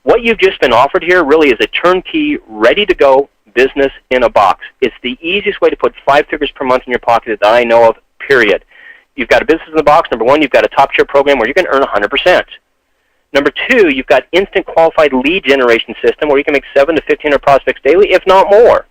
What you've just been offered here really is a turnkey, ready-to-go business in a box. It's the easiest way to put 5 figures per month in your pocket that I know of, period. You've got a business in the box. Number one, you've got a top-tier program where you can earn 100%. Number two, you've got instant qualified lead generation system where you can make 7 to 1,500 prospects daily, if not more.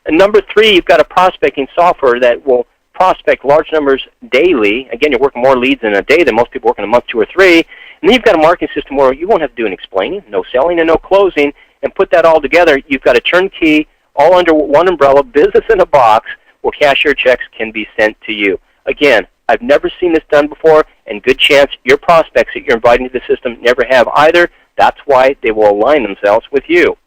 And number three, you've got a prospecting software that will prospect large numbers daily. Again, you're working more leads in a day than most people work in a month, 2 or 3. And then you've got a marketing system where you won't have to do any explaining, no selling, and no closing. And put that all together, you've got a turnkey, all under one umbrella, business in a box where cashier checks can be sent to you. Again, I've never seen this done before, and good chance your prospects that you're inviting to the system never have either. That's why they will align themselves with you.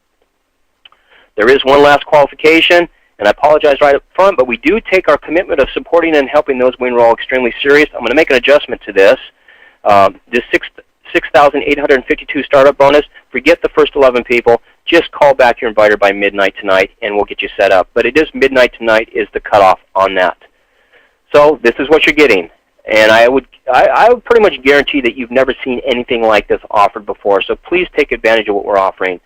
There is one last qualification, and I apologize right up front, but we do take our commitment of supporting and helping those we enroll extremely serious. I'm going to make an adjustment to this. This 6,852 startup bonus, forget the first 11 people. Just call back your inviter by midnight tonight, and we'll get you set up. But it is midnight tonight is the cutoff on that. So this is what you're getting, and I would pretty much guarantee that you've never seen anything like this offered before. So please take advantage of what we're offering.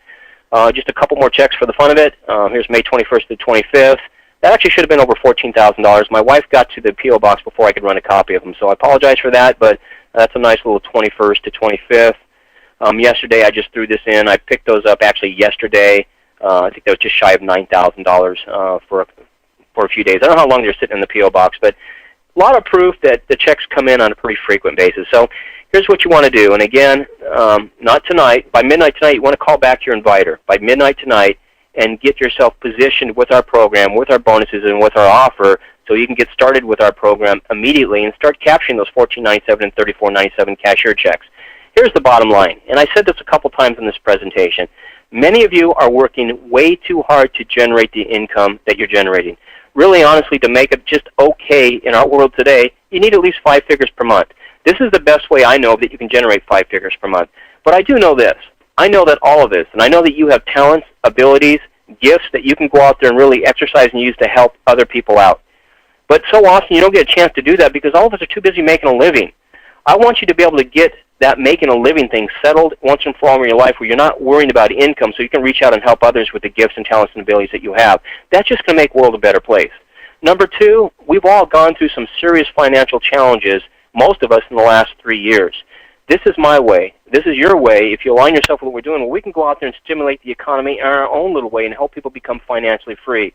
Just a couple more checks for the fun of it. Here's May 21st to the 25th. That actually should have been over $14,000. My wife got to the P.O. box before I could run a copy of them, so I apologize for that, but that's a nice little 21st to 25th. Yesterday I just threw this in. I picked those up actually yesterday. I think that was just shy of $9,000 for a few days. I don't know how long they're sitting in the P.O. box, but a lot of proof that the checks come in on a pretty frequent basis. So here's what you want to do. And again, not tonight. By midnight tonight, you want to call back your inviter. By midnight tonight, and get yourself positioned with our program, with our bonuses, and with our offer so you can get started with our program immediately and start capturing those $14.97 and $34.97 cashier checks. Here's the bottom line, and I said this a couple times in this presentation. Many of you are working way too hard to generate the income that you're generating. Really, honestly, to make it just okay in our world today, you need at least 5 figures per month. This is the best way I know that you can generate 5 figures per month. But I do know this. I know that all of this, and I know that you have talents, abilities, gifts that you can go out there and really exercise and use to help other people out. But so often you don't get a chance to do that because all of us are too busy making a living. I want you to be able to get that making a living thing settled once and for all in your life where you're not worrying about income so you can reach out and help others with the gifts and talents and abilities that you have. That's just going to make the world a better place. Number two, we've all gone through some serious financial challenges, most of us in the last 3 years. This is my way. This is your way. If you align yourself with what we're doing, well, we can go out there and stimulate the economy in our own little way and help people become financially free.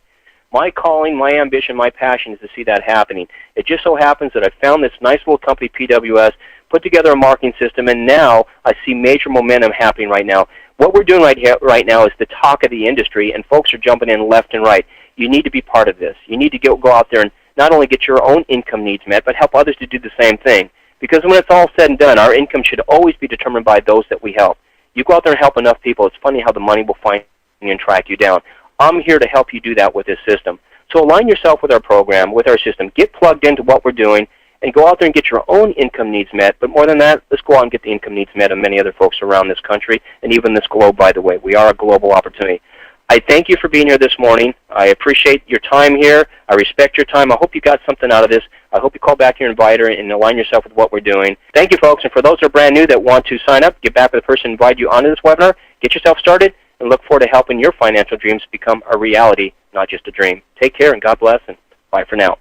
My calling, my ambition, my passion is to see that happening. It just so happens that I found this nice little company, PWS, put together a marketing system, and now I see major momentum happening right now. What we're doing right now is the talk of the industry, and folks are jumping in left and right. You need to be part of this. You need to go out there and not only get your own income needs met, but help others to do the same thing. Because when it's all said and done, our income should always be determined by those that we help. You go out there and help enough people, it's funny how the money will find you and track you down. I'm here to help you do that with this system. So align yourself with our program, with our system. Get plugged into what we're doing, and go out there and get your own income needs met. But more than that, let's go out and get the income needs met of many other folks around this country, and even this globe, by the way. We are a global opportunity. I thank you for being here this morning. I appreciate your time here. I respect your time. I hope you got something out of this. I hope you call back your inviter and align yourself with what we're doing. Thank you, folks. And for those that are brand new that want to sign up, get back with the person who invited you onto this webinar, get yourself started, and look forward to helping your financial dreams become a reality, not just a dream. Take care, and God bless, and bye for now.